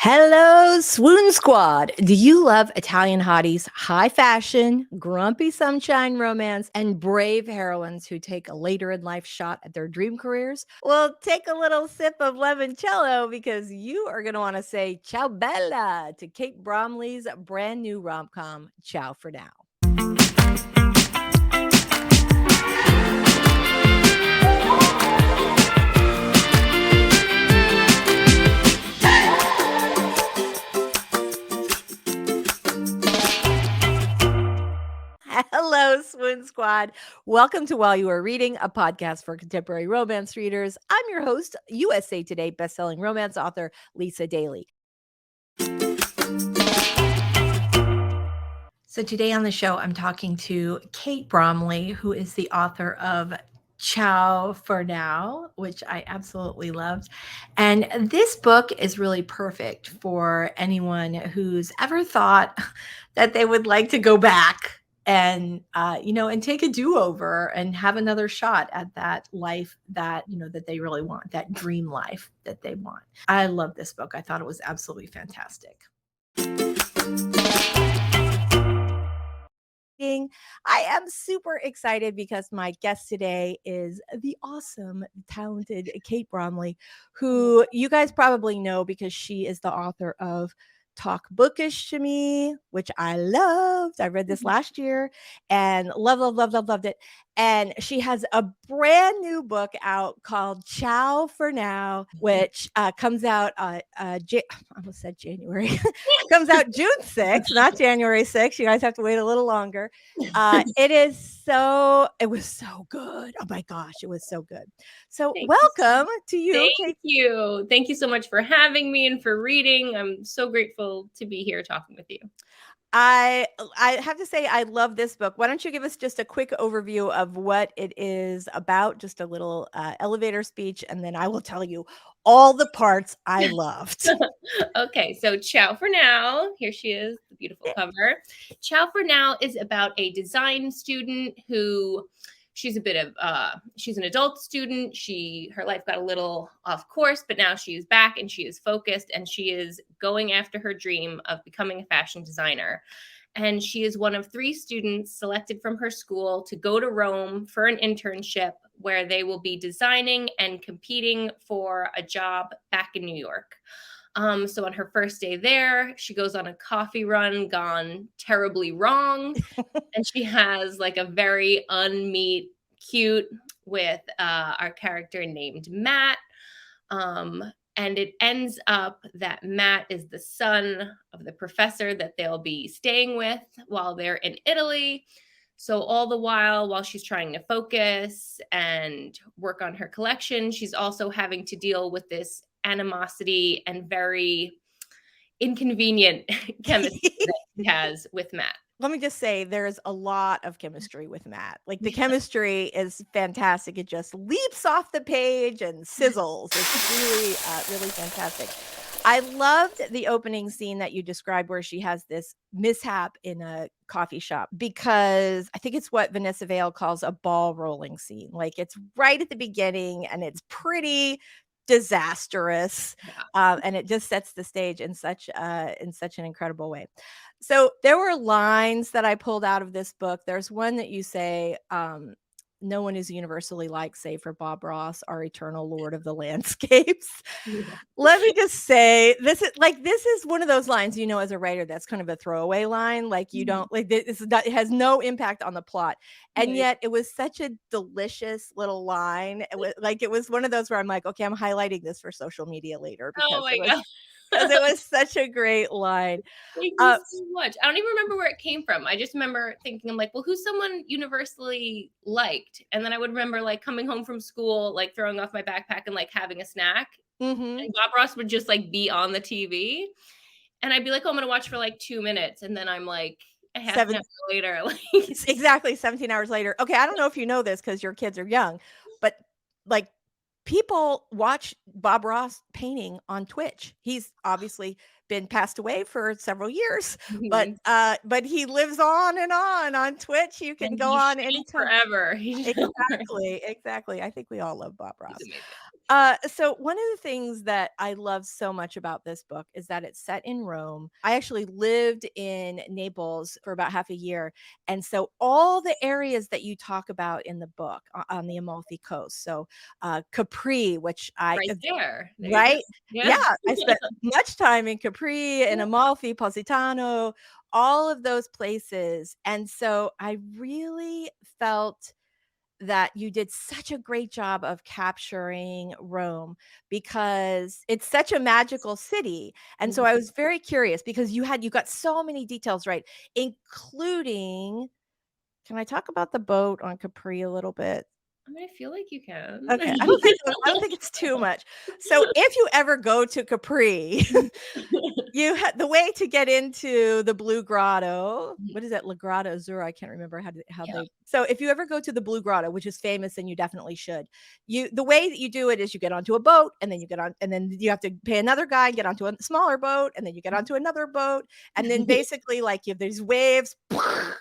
Hello, Swoon Squad. Do you love Italian hotties, high fashion, grumpy sunshine romance, and brave heroines who take a later in life shot at their dream careers? Well, take a little sip of limoncello because you are going to want to say ciao bella to Kate Bromley's brand new rom-com, Ciao for Now. Hello, Swoon Squad. Welcome to While You Are Reading, a podcast for contemporary romance readers. I'm your host, USA Today bestselling romance author Lisa Daly. So today on the show, I'm talking to Kate Bromley, who is the author of Ciao for Now, which I absolutely loved. And this book is really perfect for anyone who's ever thought that they would like to go back and and take a do-over and have another shot at that life that that they really want, that dream life that they want. I love this book. I thought it was absolutely fantastic. I am super excited because my guest today is the awesome, talented Kate Bromley, who you guys probably know because she is the author of Talk Bookish to Me, which I loved. I read this last year and loved it. And she has a brand new book out called Ciao for Now, which comes out I almost said January. Comes out June 6th, not January 6th. You guys have to wait a little longer. It was so good. Oh my gosh, it was so good. So welcome to you. Thank you. Thank you so much for having me and for reading. I'm so grateful to be here talking with you. I have to say I love this book. Why don't you give us just a quick overview of what it is about, just a little elevator speech, and then I will tell you all the parts I loved. Okay, so Ciao for Now. Here she is, the beautiful cover. Ciao for Now is about a design student who she's an adult student. Her life got a little off course, but now she is back and she is focused and she is going after her dream of becoming a fashion designer. And she is one of 3 students selected from her school to go to Rome for an internship where they will be designing and competing for a job back in New York. So on her first day there, she goes on a coffee run gone terribly wrong. And she has like a very unmeet cute with our character named Matt. And it ends up that Matt is the son of the professor that they'll be staying with while they're in Italy. So all the while she's trying to focus and work on her collection, she's also having to deal with this animosity and very inconvenient chemistry that she has with Matt. Let me just say there's a lot of chemistry with Matt. Like the chemistry is fantastic. It just leaps off the page and sizzles. It's really fantastic. I loved the opening scene that you described where she has this mishap in a coffee shop because I think it's what Vanessa Vale calls a ball rolling scene. Like it's right at the beginning and it's pretty disastrous. And it just sets the stage in such an incredible way. So there were lines that I pulled out of this book. There's one that you say, no one is universally liked save for Bob Ross, our eternal lord of the landscapes. Yeah. Let me just say, this is one of those lines, as a writer, that's kind of a throwaway line. Like you don't like this, it has no impact on the plot. And yet it was such a delicious little line. It was one of those where I'm like, okay, I'm highlighting this for social media later because it was such a great line. Thank you so much. I don't even remember where it came from. I just remember thinking, I'm like, well, who's someone universally liked? And then I would remember like coming home from school, like throwing off my backpack and like having a snack. Mm-hmm. And Bob Ross would just like be on the TV. And I'd be like, oh, I'm going to watch for like 2 minutes. And then I'm like, a half an hour later. Exactly. 17 hours later. Okay. I don't know if you know this because your kids are young, but like, people watch Bob Ross painting on Twitch. He's obviously been passed away for several years, but he lives on Twitch. You can go on anytime. Forever. Exactly. I think we all love Bob Ross. So one of the things that I love so much about this book is that it's set in Rome. I actually lived in Naples for about half a year. And so all the areas that you talk about in the book on the Amalfi Coast. So Capri, which Right there. There you go. right? Yeah, Yeah. I spent much time in Capri and Amalfi, Positano, all of those places. And so I really felt that you did such a great job of capturing Rome because it's such a magical city. And so I Mhm. was very curious because you got so many details right, including, can I talk about the boat on Capri a little bit? I mean, I feel like you can. Okay, I don't think it's too much. So if you ever go to Capri, you had the way to get into the Blue Grotto. Mhm. What is that? La Grotto Azzurra. I can't remember how Yeah. they. So if you ever go to the Blue Grotto, which is famous, and you definitely should, the way that you do it is you get onto a boat, and then you get on, and then you have to pay another guy, get onto a smaller boat, and then you get onto another boat, and then basically like you have these waves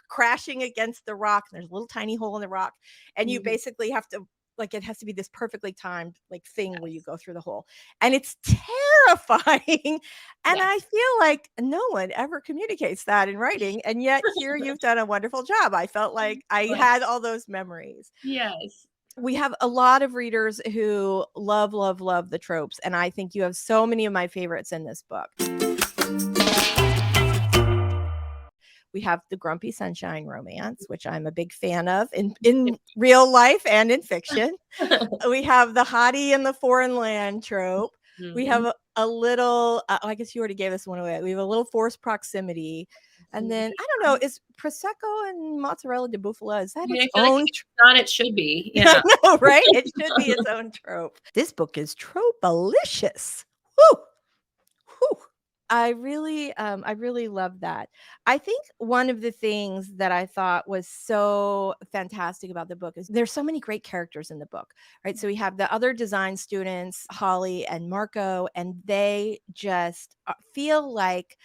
crashing against the rock. And there's a little tiny hole in the rock, and you Mhm. basically have to, like, it has to be this perfectly timed like thing where you Yes. go through the hole, and it's terrifying. And I Yes. feel like no one ever communicates that in writing, and yet here you've done a wonderful job. I felt like I Right. had all those memories. Yes. We have a lot of readers who love, love, love the tropes, and I think you have so many of my favorites in this book. We have the Grumpy Sunshine romance, which I'm a big fan of in real life and in fiction. We have the Hottie in the foreign land trope. We have Mhm. a little, I guess you already gave us one away. We have a little forced proximity. And then I don't know, is Prosecco and Mozzarella di Bufala, is that I mean, its I feel like if own? it's not, it should be. I Yeah. know, right? It should be its own trope. This book is trope-alicious. Woo! Whew. I really love that. I think one of the things that I thought was so fantastic about the book is there's so many great characters in the book, right? So we have the other design students, Holly and Marco, and they just feel like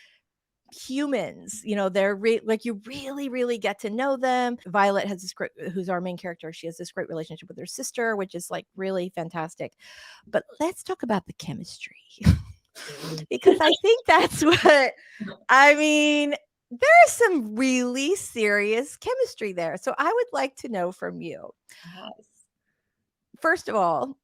humans. They're like, you really, really get to know them. Violet has this great, who's our main character, she has this great relationship with her sister, which is like really fantastic. But let's talk about the chemistry. Because I think that's what, I mean, there's some really serious chemistry there. So I would like to know from you, Yes. first of all,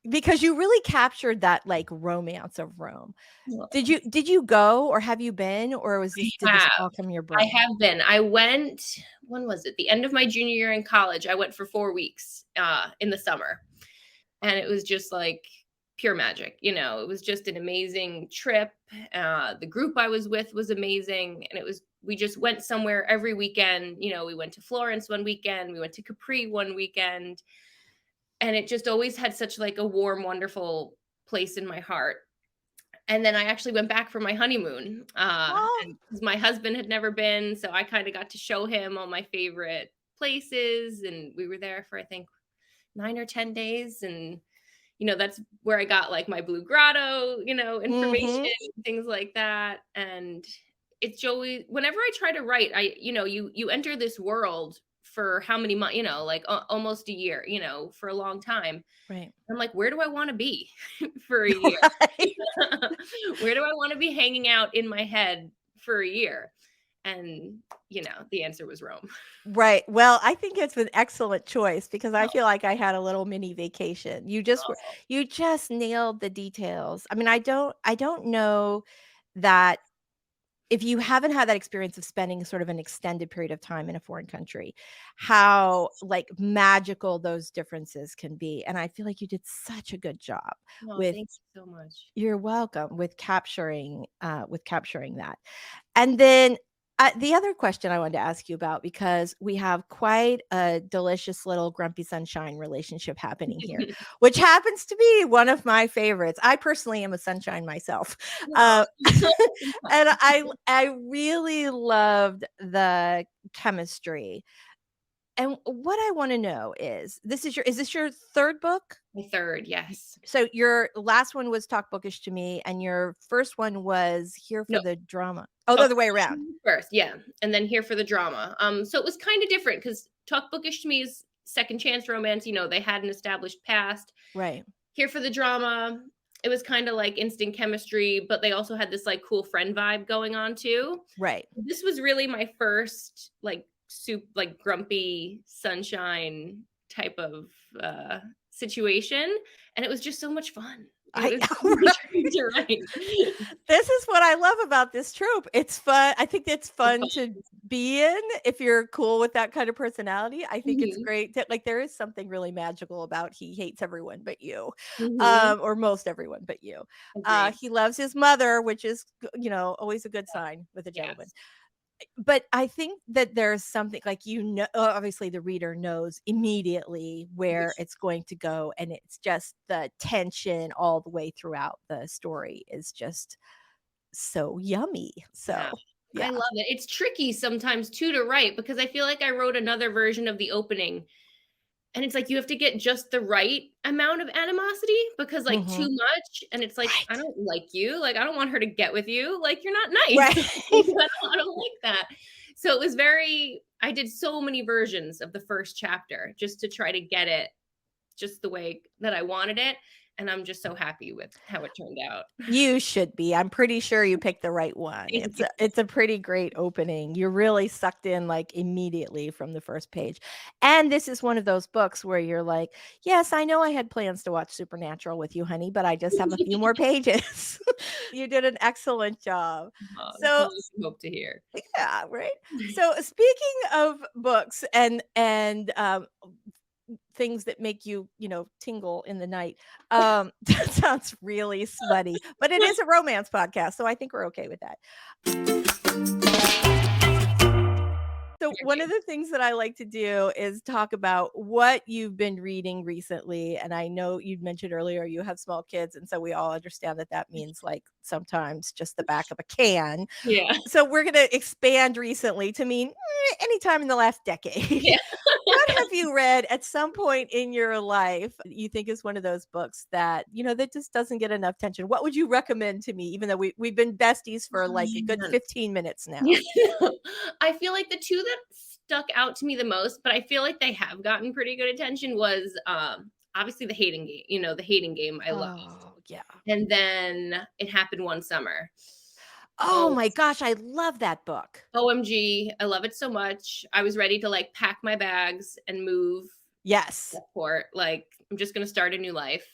because you really captured that like romance of Rome. Well, Did you go, or have you been, or did this all come in your I brain? have been. I went, when was it? The end of my junior year in college. I went for 4 weeks in the summer. And it was just like pure magic. It was just an amazing trip. The group I was with was amazing. And we just went somewhere every weekend. We went to Florence one weekend, we went to Capri one weekend. And it just always had such like a warm, wonderful place in my heart. And then I actually went back for my honeymoon, Oh, and 'cause my husband had never been, so I kinda got to show him all my favorite places, and we were there for, I think, 9 or 10 days, and, that's where I got, like, my Blue Grotto, information, mm-hmm. things like that, and it's always whenever I try to write, you enter this world for how many months, like, almost a year, for a long time. Right. I'm like, "Where do I wanna be for a year?" Right. Where do I wanna be hanging out in my head for a year? And, the answer was Rome. Right. Well, I think it's an excellent choice because I Oh, feel like I had a little mini vacation. oh, You just nailed the details. I mean, I don't know that if you haven't had that experience of spending sort of an extended period of time in a foreign country, how like magical those differences can be. And I feel like you did such a good job no, with, thank you so much. you're welcome, with capturing that. And then the other question I wanted to ask you about, because we have quite a delicious little Grumpy Sunshine relationship happening here, which happens to be one of my favorites. I personally am a sunshine myself. Aw. Uh, and I really loved the chemistry. And what I want to know is, is this your third book? My 3rd, yes. So your last one was Talk Bookish to Me, and your first one was Here for No, the Drama. Oh, the Talk other way Bookish to around. Me first, yeah, and then Here for the Drama. So it was kinda different because Talk Bookish to Me is second chance romance, they had an established past. Right. here for the drama. It was kind of like instant chemistry, but they also had this like cool friend vibe going on too. Right. This was really my first like like grumpy sunshine type of situation, and it was just so much fun. It I was right. to write. This is what I love about this trope. It's fun. I think it's So fun fun. to be in if you're cool with that kind of personality. I think it's Mhm. great that like there is something really magical about he hates everyone but you, Mhm. or most everyone but you. Agreed. He loves his mother, which is always a good sign with a gentleman. Yes. But I think that there's something like obviously the reader knows immediately where Yes. it's going to go, and it's just the tension all the way throughout the story is just so yummy. Yeah. So, I yeah. love it. It's tricky sometimes too to write because I feel like I wrote another version of the opening. And it's like you have to get just the right amount of animosity because, like, too Mhm. much, and it's like, "I Right. don't like you, like, I don't want her to get with you, like, you're not nice." Right. I don't like that. So it was very I did so many versions of the first chapter just to try to get it just the way that I wanted it, and I'm just so happy with how it turned out. You should be. I'm pretty sure you picked the right one. Thank It's you. a pretty great opening. You're really sucked in like immediately from the first page. And this is one of those books where you're like, "Yes, I know I had plans to watch Supernatural with you, honey, but I just have a few more pages." You did an excellent job. That's So, all you can hope to hear. yeah, right? So, speaking of books and things that make you, tingle in the night. That sounds really smutty, but it is a romance podcast, so I think we're okay with that. So Thank one you. of the things that I like to do is talk about what you've been reading recently, and I know you'd mentioned earlier you have small kids, and so we all understand that that means, like, sometimes just the back of a can. Yeah. So we're gonna expand recently to mean, anytime in the last decade. Yeah. What have you read at some point in your life you think is one of those books that, that just doesn't get enough attention? What would you recommend to me, even though we've been besties for, Oh, like, a good man. 15 minutes Yeah. now? I feel like the 2 that stuck out to me the most, but I feel like they have gotten pretty good attention was, obviously The Hating Game, The Hating Game I loved, Oh, yeah. and then It Happened One Summer. Oh Oh, my gosh, I love that book. OMG, I love it so much. I was ready to, like, pack my bags and move to Yes. port, like, I'm just gonna start a new life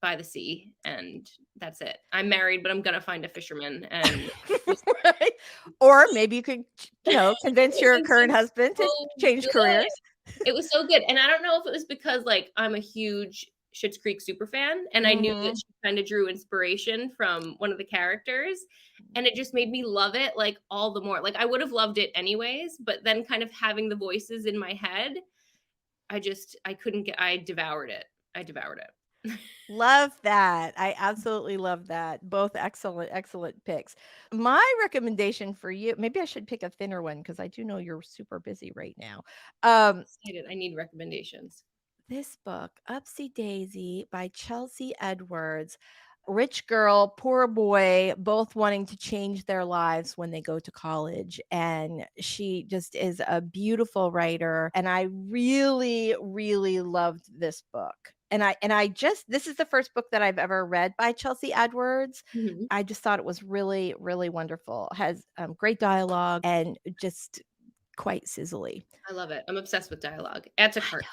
by the sea, and that's it. I'm married, but I'm gonna find a fisherman and just Right? Or maybe you could, convince it your was current just husband to so change good. careers. It was so good, and I don't know if it was because, like, I'm a huge Schitt's Creek super fan, and I knew that Mhm. she kinda drew inspiration from one of the characters, and it just made me love it, like, all the more. Like, I would have loved it anyways, but then kind of having the voices in my head, I couldn't get I devoured it. I devoured it. Love that. I absolutely love that. Both excellent, excellent picks. My recommendation for you, maybe I should pick a thinner one because I do know you're super busy right now. Um, Excited. I need recommendations. this book, Upsy Daisy by Chelsea Edwards. Rich girl, poor boy, both wanting to change their lives when they go to college. And she just is a beautiful writer. And I really, really loved this book. And I just this is the first book that I've ever read by Chelsea Edwards. Mhm. I just thought it was really, really wonderful. Has great dialogue and just quite sizzly. I love it. I'm obsessed with dialogue. Add to I cart.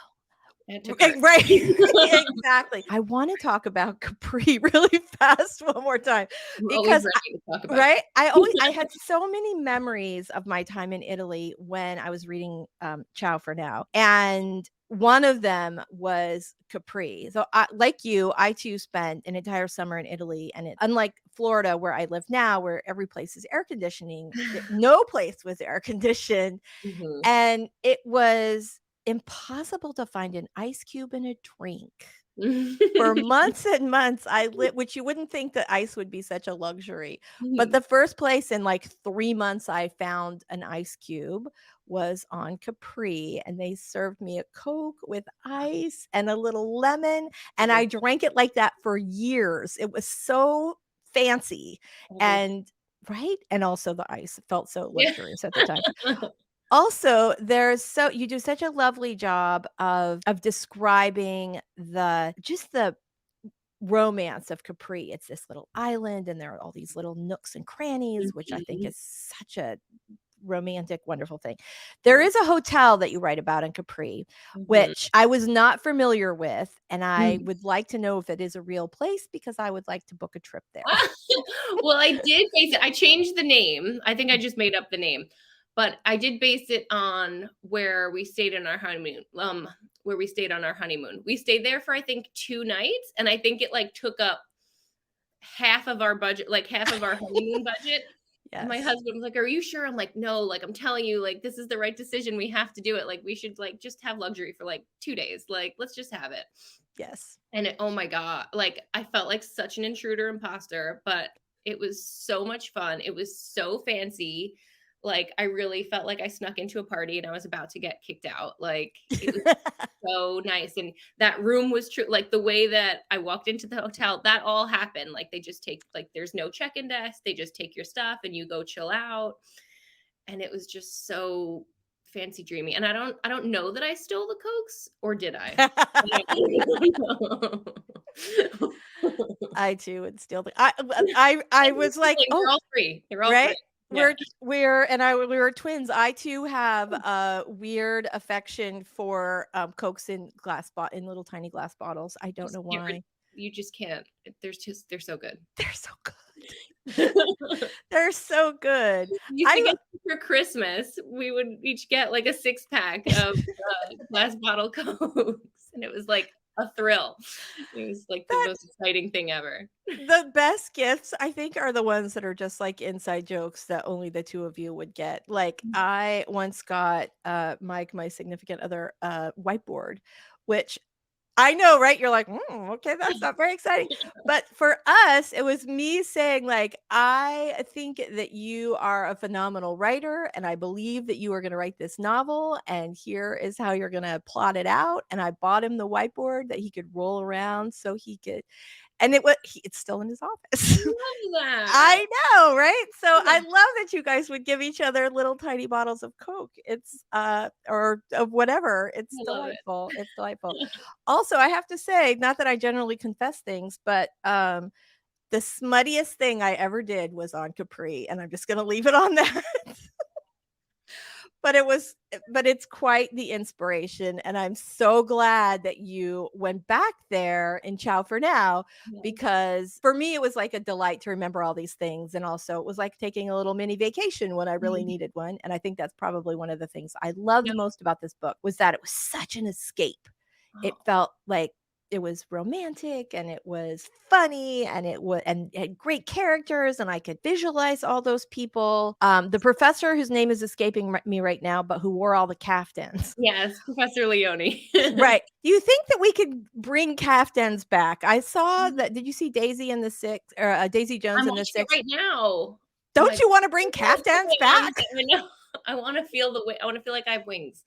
Add to Right, cart. right. Exactly. I wanna talk about Capri really fast one more time I'm always because ready to talk about right? I had so many memories of my time in Italy when I was reading, Ciao for Now, and one of them was Capri. So, like you, I too spent an entire summer in Italy, and unlike Florida where I live now, where every place is air conditioning, no place was air conditioned, Mhm. and it was impossible to find an ice cube in a drink. For months and months, I lit which you wouldn't think that ice would be such a luxury, but Mhm. the first place in, like, 3 months I found an ice cube was on Capri, and they served me a Coke with ice and a little lemon, and I Lovely. drank it like that for years. It was so fancy, Lovely. and right? And also the ice felt so Yeah. luxurious at the time. Also, you do such a lovely job of describing the romance of Capri. It's this little island, and there are all these little nooks and crannies, which I think is such a romantic, wonderful thing. There is a hotel that you write about in Capri, which I was not familiar with, and I would like to know if it is a real place because I would like to book a trip there. Well, I did base it. I changed the name. I think I just made up the name, but I did base it on where we stayed in our honeymoon. Where we stayed on our honeymoon. We stayed there for I think 2 nights, and I think it like took up half of our budget, like half of our honeymoon budget. Yes. My husband was like, "Are you sure?" I'm like, "No, like I'm telling you, like this is the right decision. We have to do it. Like we should like just have luxury for like 2 days. Like let's just have it." Yes. And oh my God, like I felt like such an intruder imposter, but it was so much fun. It was so fancy. Like I really felt like I snuck into a party and I was about to get kicked out. Like it was so nice. And that room was true. Like the way that I walked into the hotel, that all happened. Like they just take, like there's no check-in desk. They just take your stuff and you go chill out. And it was just so fancy dreamy. And I don't know that I stole the Cokes, or did I? I too would steal the I was like, they're all free. They're all right? free. Yeah. We were twins. I too have a weird affection for Cokes in in little tiny glass bottles. I don't know why. You just can't. They're so good. They're so good. They're so good. We used to get for Christmas. We would each get like a 6-pack of glass bottle Cokes, and it was like a thrill. It was like the most exciting thing ever. The best gifts, I think, are the ones that are just like inside jokes that only the two of you would get. Like I once got Mike, my significant other, whiteboard, which I know, right? You're like, okay, that's not very exciting. But for us, it was me saying, like, I think that you are a phenomenal writer, and I believe that you are going to write this novel, and here is how you're going to plot it out. And I bought him the whiteboard that he could roll around so he could. And it's still in his office. I love that. I know, right? So I love that you guys would give each other little tiny bottles of Coke. It's or of whatever. It's delightful. It's delightful. Also, I have to say, not that I generally confess things, but the smuttiest thing I ever did was on Capri, and I'm just gonna leave it on that. But it's quite the inspiration, and I'm so glad that you went back there in Ciao for Now, because for me it was like a delight to remember all these things, and also it was like taking a little mini vacation when I really needed one. And I think that's probably one of the things I loved most about this book, was that it was such an escape. It felt like it was romantic, and it was funny, and it had great characters, and I could visualize all those people. The professor, whose name is escaping me right now, but who wore all the caftans. Yes, Professor Leone. Right. Do you think that we could bring caftans back? I saw that. Did you see Daisy in the Six, or Daisy Jones in the Six? Right now. Don't you want to bring caftans back? I know. I want to feel I want to feel like I have wings.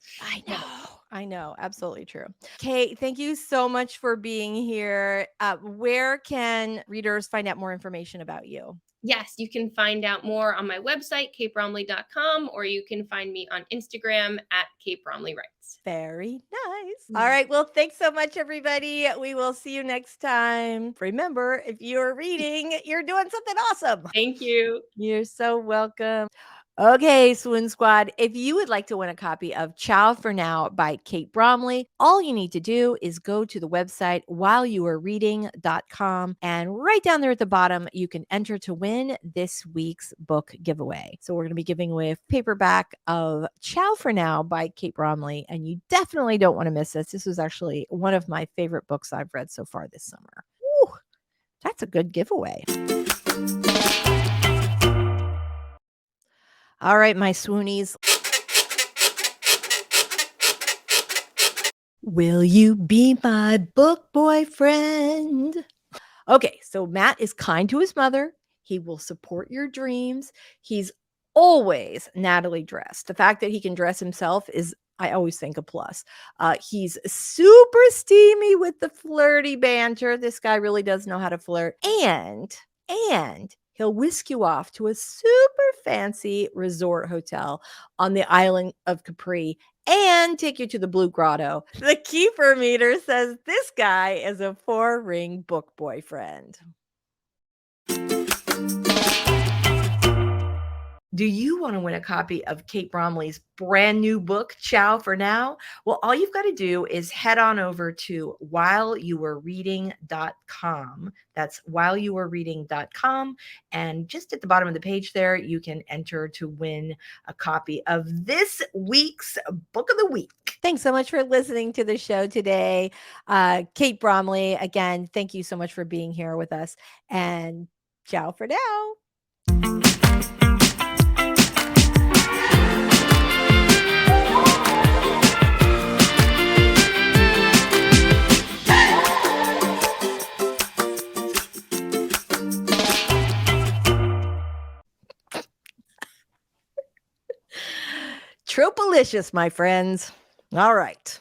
I know. Absolutely true. Kate, thank you so much for being here. Where can readers find out more information about you? Yes, you can find out more on my website, katebromley.com, or you can find me on Instagram at Kate Bromley Writes. Very nice. All right. Well, thanks so much, everybody. We will see you next time. Remember, if you're reading, you're doing something awesome. Thank you. You're so welcome. Okay, Swoon Squad, if you would like to win a copy of Ciao for Now by Kate Bromley, all you need to do is go to the website whileyouarereading.com, and right down there at the bottom, you can enter to win this week's book giveaway. So we're going to be giving away a paperback of Ciao for Now by Kate Bromley, and you definitely don't want to miss this. This was actually one of my favorite books I've read so far this summer. Woo, that's a good giveaway. All right, my swoonies. Will you be my book boyfriend? Okay, so Matt is kind to his mother. He will support your dreams. He's always Natalie dressed. The fact that he can dress himself is, I always think, a plus. He's super steamy with the flirty banter. This guy really does know how to flirt. And He'll whisk you off to a super fancy resort hotel on the island of Capri and take you to the Blue Grotto. The keeper meter says this guy is a 4-ring book boyfriend. Do you want to win a copy of Kate Bromley's brand new book, Ciao for Now? Well, all you've got to do is head on over to whileyouwerereading.com. That's whileyouwerereading.com. And just at the bottom of the page there, you can enter to win a copy of this week's Book of the Week. Thanks so much for listening to the show today. Kate Bromley, again, thank you so much for being here with us. And ciao for now. Tropalicious, my friends. All right.